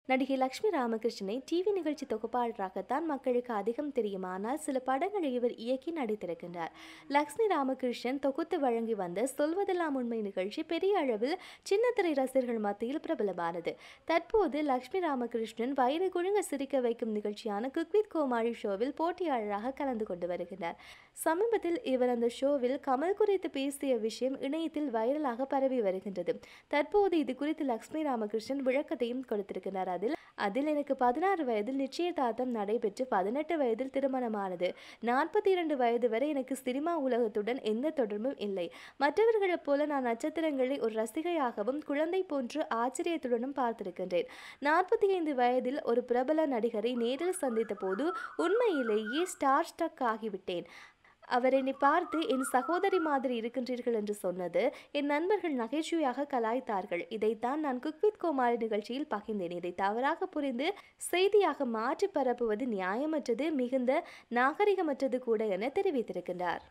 நடிகை லக்ஷ்மி ராமகிருஷ்ணனை டிவி நிகழ்ச்சி தொகுப்பாளராகத்தான் மக்களுக்கு அதிகம் தெரியும். ஆனால் சில படங்களை இவர் இயக்கி நடித்திருக்கின்றார். லக்ஷ்மி ராமகிருஷ்ணன் தொகுத்து வழங்கி வந்த சொல்வதெல்லாம் உண்மை நிகழ்ச்சி பெரிய அளவில் சின்னத்திரை ரசிகர்கள் மத்தியில் பிரபலமானது. தற்போது லக்ஷ்மி ராமகிருஷ்ணன் வயிறு குழுங்க சிரிக்க வைக்கும் நிகழ்ச்சியான குக் வித் கோமாளி ஷோவில் போட்டியாளராக கலந்து கொண்டு வருகிறார். சமீபத்தில் இவர் அந்த ஷோவில் கமல் குறித்து பேசிய விஷயம் இணையத்தில் வைரலாக பரவி வருகின்றது. தற்போது இது குறித்து லக்ஷ்மி ராமகிருஷ்ணன் விளக்கத்தையும் கொடுத்திருக்கிறார். அதில் எனக்கு 16 வயதில் நிச்சயதார்த்தம் நடைபெற்று 18 வயதில் திருமணமானது. 42 வயது வரை எனக்கு சினிமா உலகத்துடன் எந்த தொடர்பும் இல்லை. மற்றவர்களைப் போல நான் நட்சத்திரங்களை ஒரு ரசிகையாகவும் குழந்தை போன்று ஆச்சரியத்துடனும் பார்த்திருக்கின்றேன். 45 வயதில் ஒரு பிரபல நடிகரை நேரில் சந்தித்த போது உண்மையிலேயே ஸ்டார் ஸ்டக் ஆகிவிட்டேன். அவர் என்னை பார்த்து என் சகோதரி மாதிரி இருக்கின்றீர்கள் என்று சொன்னது என் நண்பர்கள் நகைச்சுவையாக கலாய்த்தார்கள். இதைத்தான் நான் குக் வித் கோமாளி நிகழ்ச்சியில் பகிர்ந்தேன். இதை தவறாக புரிந்து செய்தியாக மாற்றி பரப்புவது நியாயமற்றது, மிகுந்த நாகரிகமற்றது கூட என தெரிவித்திருக்கின்றார்.